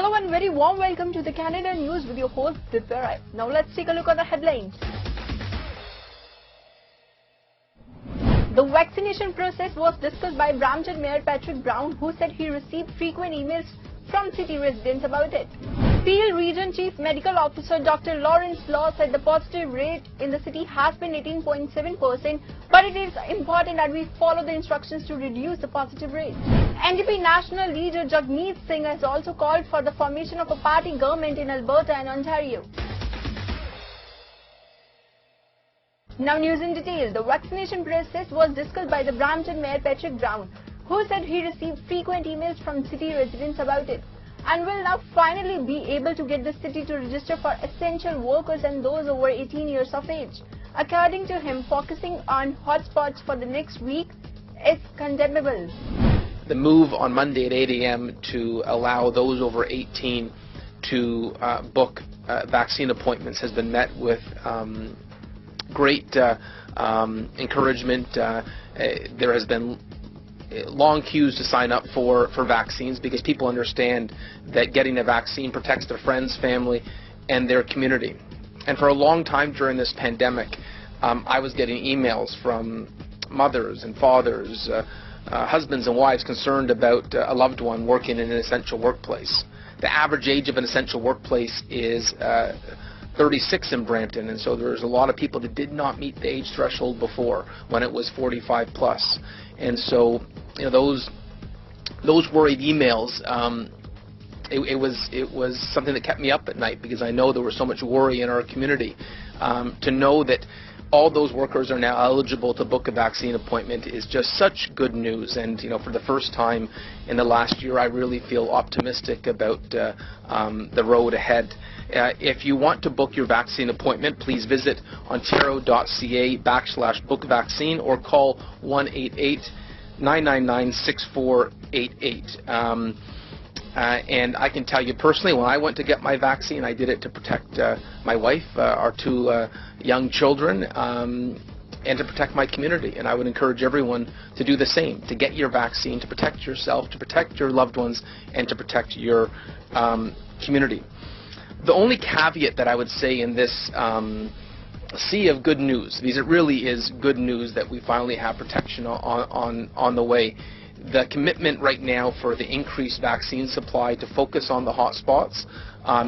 Hello and very warm welcome to the Canada News with your host Divya. Now let's take a look at the headlines. The vaccination process was discussed by Brampton Mayor Patrick Brown, who said he received frequent emails from city residents about it. Peel Region Chief Medical Officer Dr. Lawrence Law said the positive rate in the city has been 18.7%, but it is important that we follow the instructions to reduce the positive rate. NDP National Leader Jagmeet Singh has also called for the formation of a party government in Alberta and Ontario. Now news in detail. The vaccination process was discussed by the Brampton Mayor Patrick Brown, who said he received frequent emails from city residents about it and will now finally be able to get the city to register for essential workers and those over 18 years of age. According to him, focusing on hotspots for the next week is condemnable. The move on Monday at 8 a.m. to allow those over 18 to book vaccine appointments has been met with great encouragement. There has been long queues to sign up for vaccines because people understand that getting a vaccine protects their friends, family, and their community. And for a long time during this pandemic, I was getting emails from mothers and fathers, husbands and wives concerned about a loved one working in an essential workplace. The average age of an essential workplace is 36 in Brampton, and so there's a lot of people that did not meet the age threshold before when it was 45 plus. And so, you know, those worried emails, it was something that kept me up at night because I know there was so much worry in our community. To know that all those workers are now eligible to book a vaccine appointment is just such good news. And you know, for the first time in the last year, I really feel optimistic about the road ahead. If you want to book your vaccine appointment, please visit ontario.ca/bookvaccine or call 1-888-999-6488. And I can tell you personally, when I went to get my vaccine, I did it to protect my wife, our two young children, and to protect my community. And I would encourage everyone to do the same, to get your vaccine, to protect yourself, to protect your loved ones, and to protect your community. The only caveat that I would say in this sea of good news, because it really is good news that we finally have protection on the way. The commitment right now for the increased vaccine supply to focus on the hotspots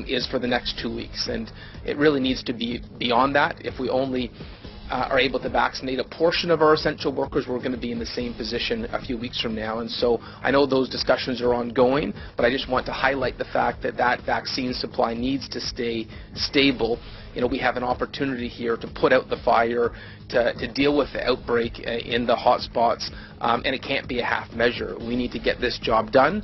is for the next 2 weeks, and it really needs to be beyond that. If we only are able to vaccinate a portion of our essential workers, we're going to be in the same position a few weeks from now. And so I know those discussions are ongoing, but I just want to highlight the fact that that vaccine supply needs to stay stable. You know, we have an opportunity here to put out the fire, to deal with the outbreak in the hotspots, and it can't be a half measure. We need to get this job done.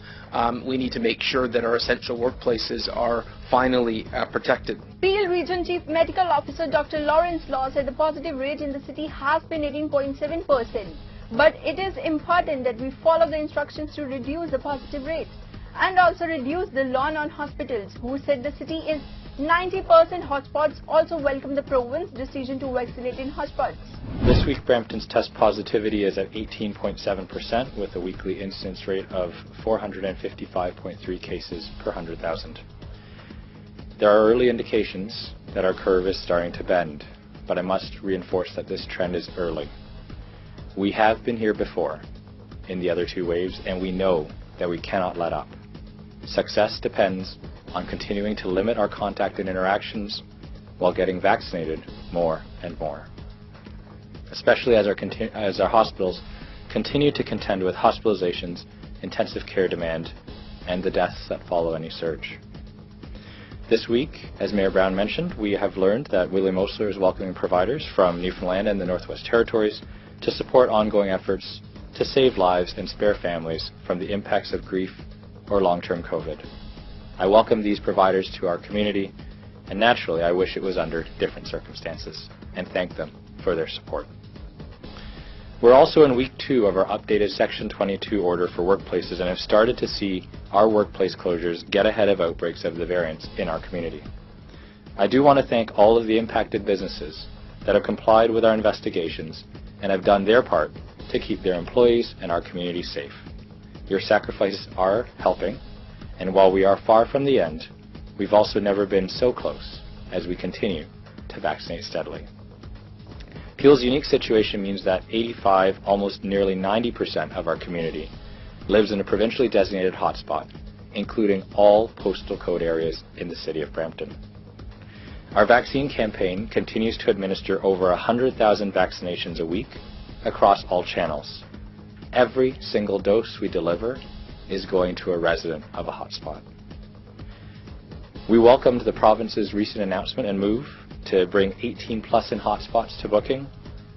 We need to make sure that our essential workplaces are finally protected. Peel Region Chief Medical Officer Dr. Lawrence Law said the positive rate in the city has been 18.7%, but it is important that we follow the instructions to reduce the positive rate and also reduce the loan on hospitals, who said the city is 90% hotspots. Also welcome the province's decision to vaccinate in hotspots. This week, Brampton's test positivity is at 18.7% with a weekly incidence rate of 455.3 cases per 100,000. There are early indications that our curve is starting to bend, but I must reinforce that this trend is early. We have been here before in the other two waves, and we know that we cannot let up. Success depends on continuing to limit our contact and interactions while getting vaccinated more and more, especially as our hospitals continue to contend with hospitalizations, intensive care demand, and the deaths that follow any surge. This week, as Mayor Brown mentioned, we have learned that William Osler is welcoming providers from Newfoundland and the Northwest Territories to support ongoing efforts to save lives and spare families from the impacts of grief or long-term COVID. I welcome these providers to our community, and naturally I wish it was under different circumstances, and thank them for their support. We're also in week 2 of our updated Section 22 order for workplaces and have started to see our workplace closures get ahead of outbreaks of the variants in our community. I do want to thank all of the impacted businesses that have complied with our investigations and have done their part to keep their employees and our community safe. Your sacrifices are helping, And while we are far from the end, we've also never been so close as we continue to vaccinate steadily. Peel's unique situation means that 85, almost nearly 90% of our community lives in a provincially designated hotspot, including all postal code areas in the city of Brampton. Our vaccine campaign continues to administer over 100,000 vaccinations a week across all channels. Every single dose we deliver is going to a resident of a hotspot. We welcomed the province's recent announcement and move to bring 18+ in hotspots to booking,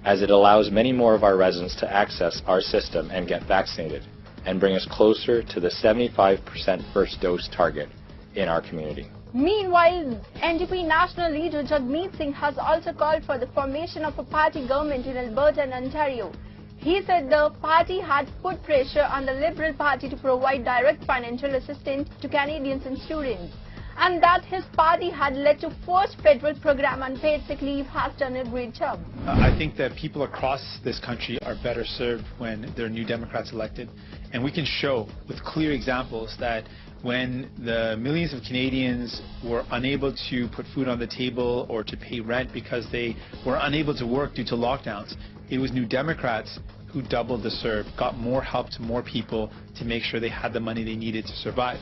as it allows many more of our residents to access our system and get vaccinated, and bring us closer to the 75% first dose target in our community. Meanwhile, NDP National Leader Jagmeet Singh has also called for the formation of a party government in Alberta and Ontario. He said the party had put pressure on the Liberal Party to provide direct financial assistance to Canadians and students, and that his party had led to first federal program on paid sick leave has done a great job. I think that people across this country are better served when there are new Democrats elected, and we can show with clear examples that when the millions of Canadians were unable to put food on the table or to pay rent because they were unable to work due to lockdowns, it was New Democrats who doubled the serve, got more help to more people to make sure they had the money they needed to survive.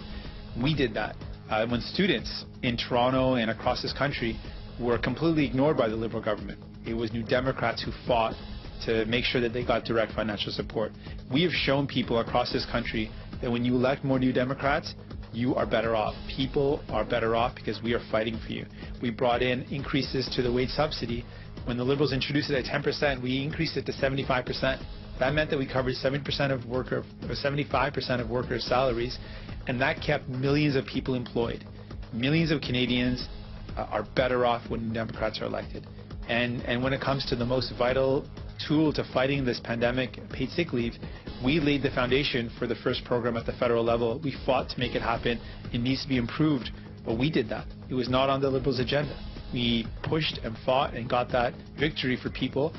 We did that. When students in Toronto and across this country were completely ignored by the Liberal government, it was New Democrats who fought to make sure that they got direct financial support. We have shown people across this country that when you elect more New Democrats, you are better off. People are better off because we are fighting for you. We brought in increases to the wage subsidy. When the Liberals introduced it at 10%, we increased it to 75%. That meant that we covered 75% of workers' salaries, and that kept millions of people employed. Millions of Canadians are better off when New Democrats are elected. And when it comes to the most vital tool to fighting this pandemic, paid sick leave, we laid the foundation for the first program at the federal level. We fought to make it happen. It needs to be improved, but we did that. It was not on the Liberals' agenda. We pushed and fought and got that victory for people.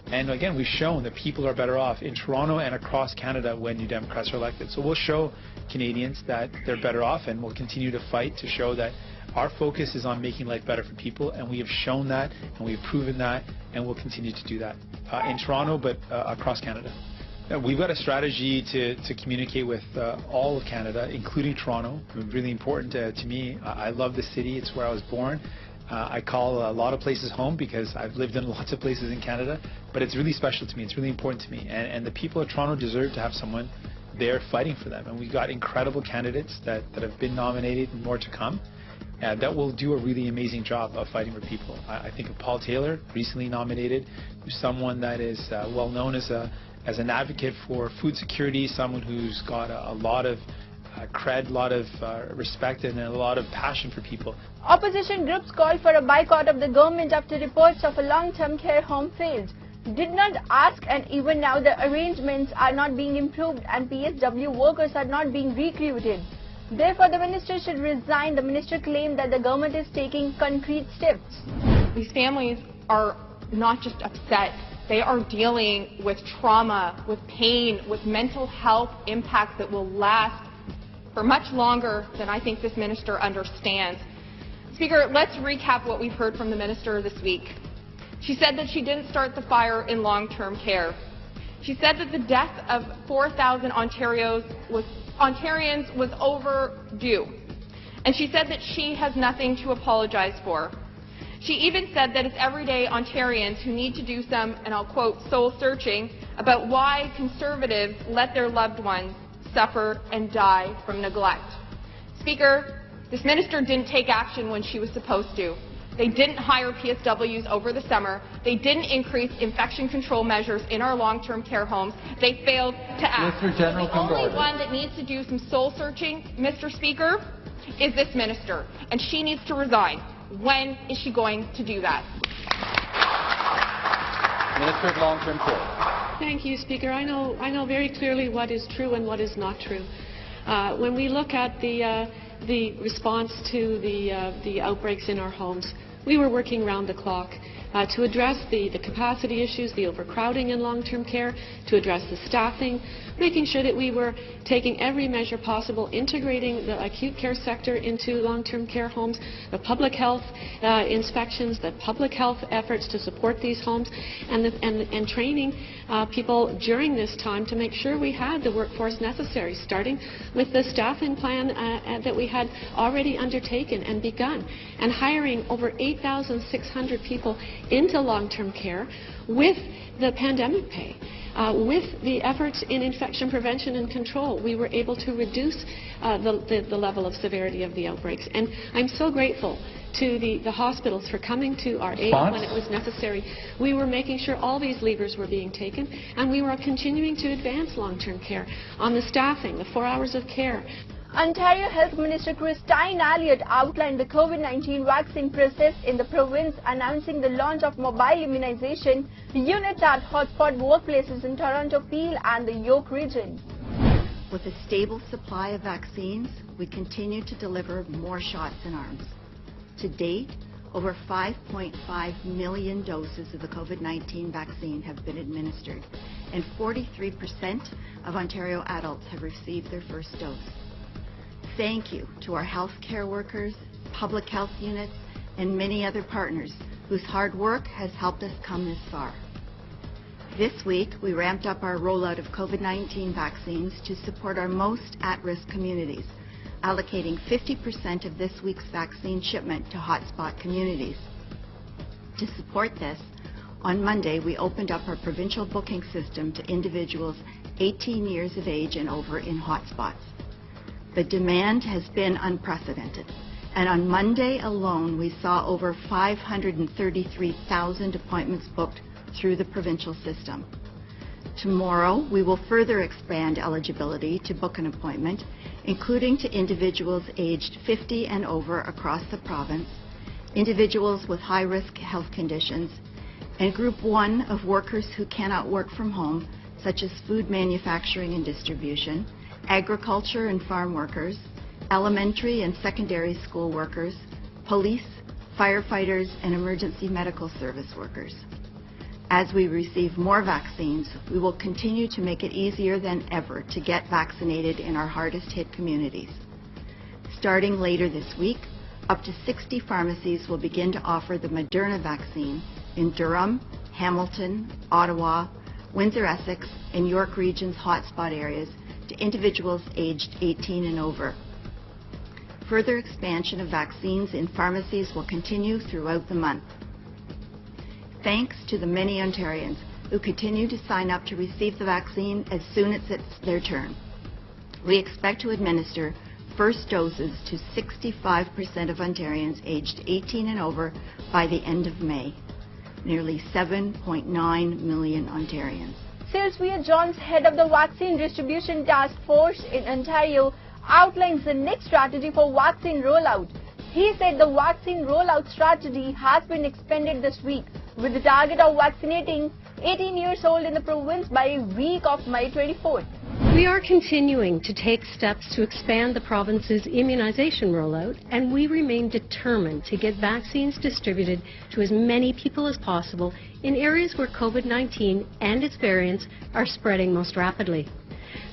And again, we've shown that people are better off in Toronto and across Canada when New Democrats are elected. So we'll show Canadians that they're better off, and we'll continue to fight to show that our focus is on making life better for people, and we have shown that, and we've proven that, and we'll continue to do that in Toronto, but across Canada. We've got a strategy to communicate with all of Canada, including Toronto. It's really important to me. I love the city. It's where I was born. I call a lot of places home because I've lived in lots of places in Canada, but it's really special to me. It's really important to me. And the people of Toronto deserve to have someone there fighting for them. And we've got incredible candidates that have been nominated and more to come that will do a really amazing job of fighting for people. I think of Paul Taylor, recently nominated, who's someone that is well known as an advocate for food security, someone who's got a lot of cred, a lot of respect, and a lot of passion for people. Opposition groups called for a boycott of the government after reports of a long-term care home failed. Did not ask, and even now the arrangements are not being improved and PSW workers are not being recruited. Therefore, the minister should resign. The minister claimed that the government is taking concrete steps. These families are not just upset. They are dealing with trauma, with pain, with mental health impacts that will last for much longer than I think this minister understands. Speaker, let's recap what we've heard from the minister this week. She said that she didn't start the fire in long-term care. She said that the death of 4,000 Ontarians was overdue. And she said that she has nothing to apologize for. She even said that it's everyday Ontarians who need to do some, and I'll quote, soul-searching about why Conservatives let their loved ones suffer and die from neglect. Speaker, this minister didn't take action when she was supposed to. They didn't hire PSWs over the summer. They didn't increase infection control measures in our long-term care homes. They failed to act. The only one that needs to do some soul-searching, Mr. Speaker, is this minister, and she needs to resign. When is she going to do that? Minister of Long-Term Care. Thank you, Speaker. I know very clearly what is true and what is not true. When we look at the response to the outbreaks in our homes, we were working round the clock. to address the capacity issues, the overcrowding in long-term care, to address the staffing, making sure that we were taking every measure possible, integrating the acute care sector into long-term care homes, the public health inspections, the public health efforts to support these homes, and training people during this time to make sure we had the workforce necessary, starting with the staffing plan that we had already undertaken and begun, and hiring over 8,600 people into long-term care with the pandemic pay. With the efforts in infection prevention and control, we were able to reduce the level of severity of the outbreaks. And I'm so grateful to the hospitals for coming to our aid when it was necessary. We were making sure all these levers were being taken, and we were continuing to advance long-term care on the staffing, the 4 hours of care. Ontario Health Minister Christine Elliott outlined the COVID-19 vaccine process in the province, announcing the launch of mobile immunization units at hotspot workplaces in Toronto, Peel and the York region. With a stable supply of vaccines, we continue to deliver more shots in arms. To date, over 5.5 million doses of the COVID-19 vaccine have been administered, and 43% of Ontario adults have received their first dose. Thank you to our healthcare workers, public health units, and many other partners whose hard work has helped us come this far. This week, we ramped up our rollout of COVID-19 vaccines to support our most at-risk communities, allocating 50% of this week's vaccine shipment to hotspot communities. To support this, on Monday, we opened up our provincial booking system to individuals 18 years of age and over in hotspots. The demand has been unprecedented, and on Monday alone, we saw over 533,000 appointments booked through the provincial system. Tomorrow, we will further expand eligibility to book an appointment, including to individuals aged 50 and over across the province, individuals with high-risk health conditions, and Group 1 of workers who cannot work from home, such as food manufacturing and distribution, agriculture and farm workers, elementary and secondary school workers, police, firefighters, and emergency medical service workers. As we receive more vaccines, we will continue to make it easier than ever to get vaccinated in our hardest-hit communities. Starting later this week, up to 60 pharmacies will begin to offer the Moderna vaccine in Durham, Hamilton, Ottawa, Windsor-Essex, and York Region's hotspot areas to individuals aged 18 and over. Further expansion of vaccines in pharmacies will continue throughout the month. Thanks to the many Ontarians who continue to sign up to receive the vaccine as soon as it's their turn. We expect to administer first doses to 65% of Ontarians aged 18 and over by the end of May. Nearly 7.9 million Ontarians. Sylvia Johns, head of the Vaccine Distribution Task Force in Ontario, outlines the next strategy for vaccine rollout. He said the vaccine rollout strategy has been expanded this week, with the target of vaccinating 18 years old in the province by week of May 24th. We are continuing to take steps to expand the province's immunization rollout, and we remain determined to get vaccines distributed to as many people as possible in areas where COVID-19 and its variants are spreading most rapidly.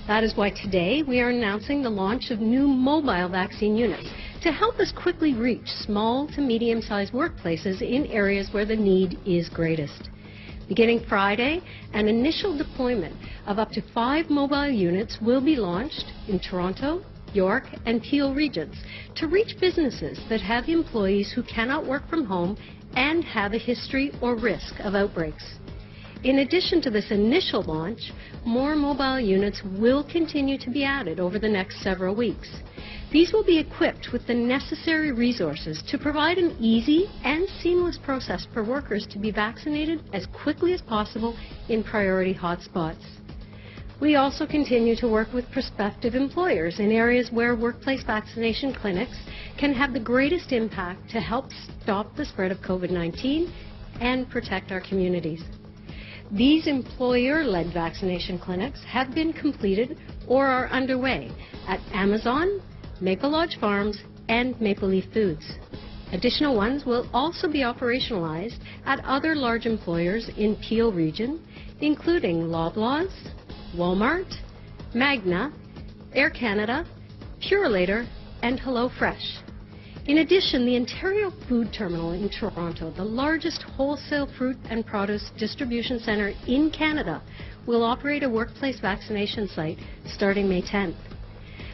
That is why today we are announcing the launch of new mobile vaccine units to help us quickly reach small to medium-sized workplaces in areas where the need is greatest. Beginning Friday, an initial deployment of up to 5 mobile units will be launched in Toronto, York, and Peel regions to reach businesses that have employees who cannot work from home and have a history or risk of outbreaks. In addition to this initial launch, more mobile units will continue to be added over the next several weeks. These will be equipped with the necessary resources to provide an easy and seamless process for workers to be vaccinated as quickly as possible in priority hotspots. We also continue to work with prospective employers in areas where workplace vaccination clinics can have the greatest impact to help stop the spread of COVID-19 and protect our communities. These employer-led vaccination clinics have been completed or are underway at Amazon, Maple Lodge Farms, and Maple Leaf Foods. Additional ones will also be operationalized at other large employers in Peel Region, including Loblaws, Walmart, Magna, Air Canada, Purolator, and HelloFresh. In addition, the Ontario Food Terminal in Toronto, the largest wholesale fruit and produce distribution centre in Canada, will operate a workplace vaccination site starting May 10th.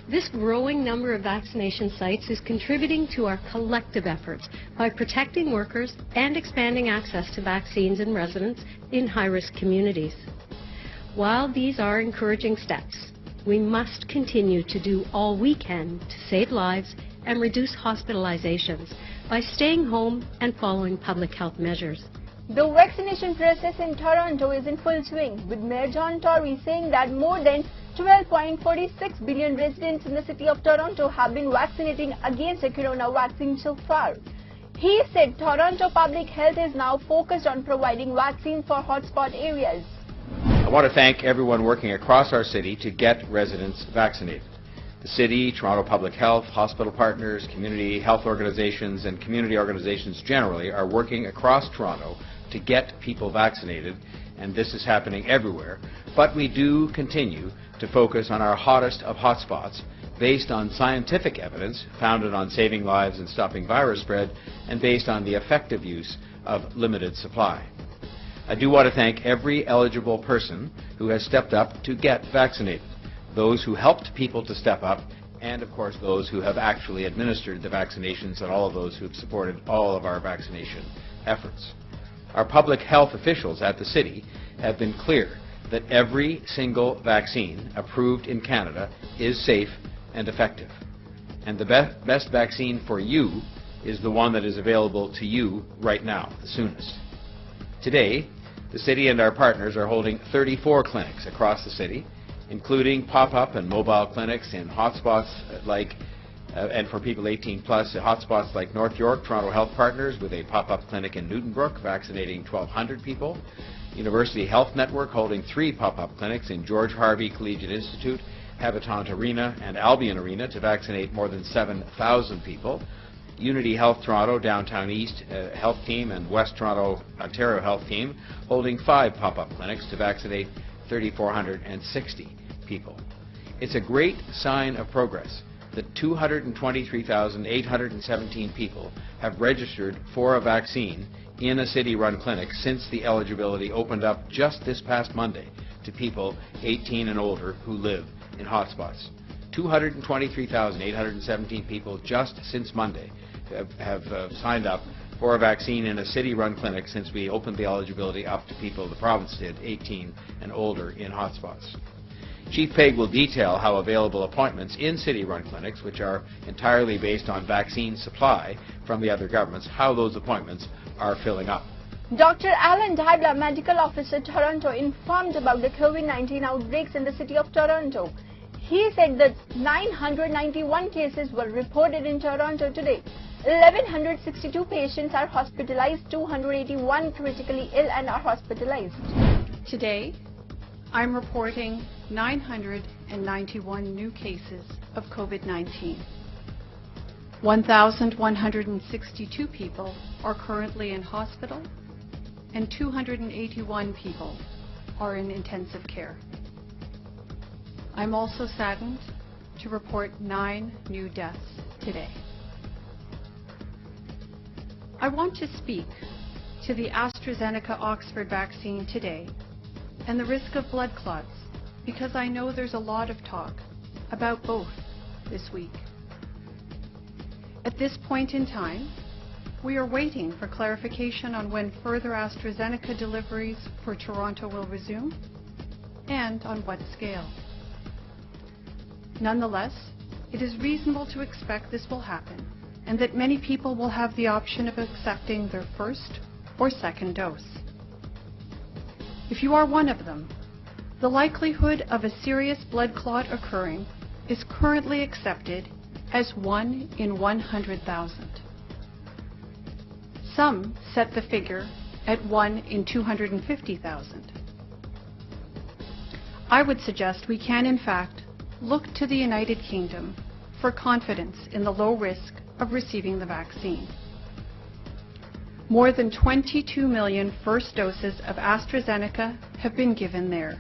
This growing number of vaccination sites is contributing to our collective efforts by protecting workers and expanding access to vaccines in residents in high-risk communities. While these are encouraging steps, we must continue to do all we can to save lives and reduce hospitalizations by staying home and following public health measures. The vaccination process in Toronto is in full swing, with Mayor John Tory saying that more than 12.46 billion residents in the city of Toronto have been vaccinating against the corona vaccine so far. He said Toronto Public Health is now focused on providing vaccines for hotspot areas. I want to thank everyone working across our city to get residents vaccinated. The city, Toronto Public Health, hospital partners, community health organizations, and community organizations generally are working across Toronto to get people vaccinated, and this is happening everywhere. But we do continue to focus on our hottest of hotspots based on scientific evidence founded on saving lives and stopping virus spread, and based on the effective use of limited supply. I do want to thank every eligible person who has stepped up to get vaccinated, those who helped people to step up, and of course those who have actually administered the vaccinations, and all of those who have supported all of our vaccination efforts. Our public health officials at the city have been clear that every single vaccine approved in Canada is safe and effective. And the best vaccine for you is the one that is available to you right now, the soonest. Today, the city and our partners are holding 34 clinics across the city, including pop-up and mobile clinics in hotspots like, and for people 18 plus, hotspots like North York. Toronto Health Partners with a pop-up clinic in Newtonbrook vaccinating 1,200 people. University Health Network holding 3 pop-up clinics in George Harvey Collegiate Institute, Habitant Arena, and Albion Arena to vaccinate more than 7,000 people. Unity Health Toronto, Downtown East Health Team, and West Toronto, Ontario Health Team holding 5 pop-up clinics to vaccinate 3,460 people. It's a great sign of progress that 223,817 people have registered for a vaccine in a city-run clinic since the eligibility opened up just this past Monday to people 18 and older who live in hotspots. 223,817 people just since Monday have signed up for a vaccine in a city-run clinic since we opened the eligibility up to people, the province did, 18 and older in hotspots. Chief Pegg will detail how available appointments in city-run clinics, which are entirely based on vaccine supply from the other governments, how those appointments are filling up. Dr. Alan Dybla, Medical Officer, Toronto, informed about the COVID-19 outbreaks in the city of Toronto. He said that 991 cases were reported in Toronto today. 1,162 patients are hospitalized, 281 critically ill and are hospitalized. Today, I'm reporting 991 new cases of COVID-19. 1,162 people are currently in hospital, and 281 people are in intensive care. I'm also saddened to report 9 new deaths today. I want to speak to the AstraZeneca Oxford vaccine today and the risk of blood clots, because I know there's a lot of talk about both this week. At this point in time, we are waiting for clarification on when further AstraZeneca deliveries for Toronto will resume and on what scale. Nonetheless, it is reasonable to expect this will happen and that many people will have the option of accepting their first or second dose. If you are one of them, the likelihood of a serious blood clot occurring is currently accepted as 1 in 100,000. Some set the figure at 1 in 250,000. I would suggest we can, in fact, look to the United Kingdom for confidence in the low risk of receiving the vaccine. More than 22 million first doses of AstraZeneca have been given there.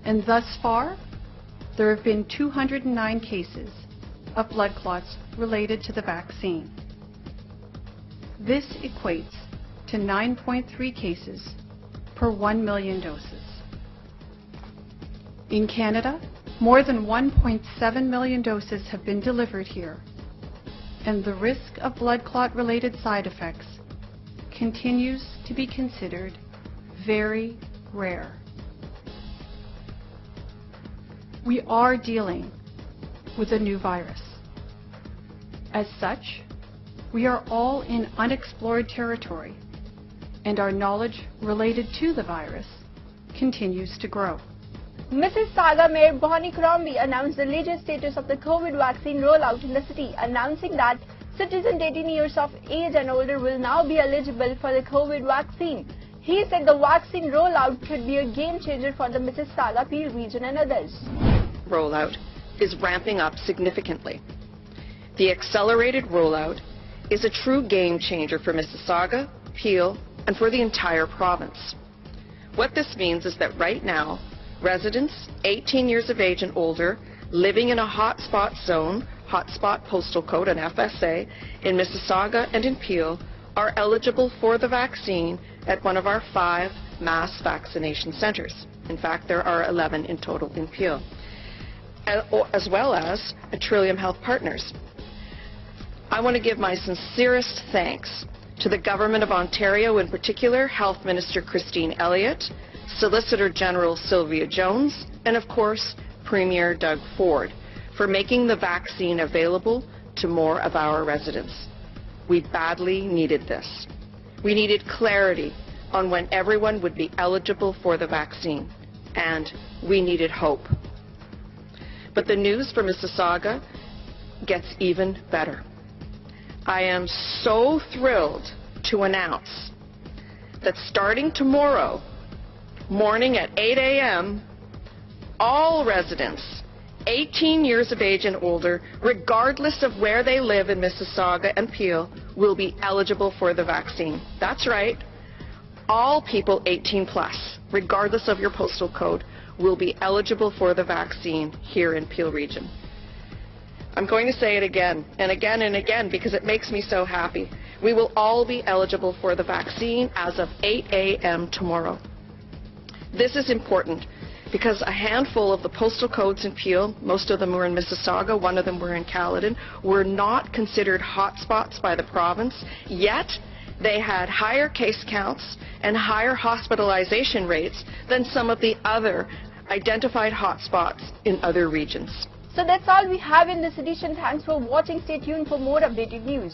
And thus far, there have been 209 cases of blood clots related to the vaccine. This equates to 9.3 cases per 1 million doses. In Canada, more than 1.7 million doses have been delivered here, and the risk of blood clot-related side effects continues to be considered very rare. We are dealing with a new virus. As such, we are all in unexplored territory, and our knowledge related to the virus continues to grow. Mississauga Mayor Bonnie Crombie announced the latest status of the COVID vaccine rollout in the city, announcing that citizens 18 years of age and older will now be eligible for the COVID vaccine. He said the vaccine rollout could be a game changer for the Mississauga Peel region and others. Rollout is ramping up significantly. The accelerated rollout is a true game changer for Mississauga, Peel, and for the entire province. What this means is that right now, residents 18 years of age and older living in a hotspot zone, hotspot postal code, an FSA, in Mississauga and in Peel are eligible for the vaccine at one of our 5 mass vaccination centres. In fact, there are 11 in total in Peel, as well as at Trillium Health Partners. I want to give my sincerest thanks to the Government of Ontario, in particular Health Minister Christine Elliott, Solicitor General Sylvia Jones, and of course Premier Doug Ford, for making the vaccine available to more of our residents. We badly needed this. We needed clarity on when everyone would be eligible for the vaccine, and we needed hope. But the news for Mississauga gets even better. I am so thrilled to announce that starting tomorrow morning at 8 a.m., all residents 18 years of age and older, regardless of where they live in Mississauga and Peel, will be eligible for the vaccine. That's right. All people 18 plus, regardless of your postal code, will be eligible for the vaccine here in Peel region. I'm going to say it again and again and again because it makes me so happy. We will all be eligible for the vaccine as of 8 a.m. tomorrow. This is important because a handful of the postal codes in Peel, most of them were in Mississauga, one of them were in Caledon, were not considered hotspots by the province, yet they had higher case counts and higher hospitalization rates than some of the other identified hotspots in other regions. So that's all we have in this edition. Thanks for watching. Stay tuned for more updated news.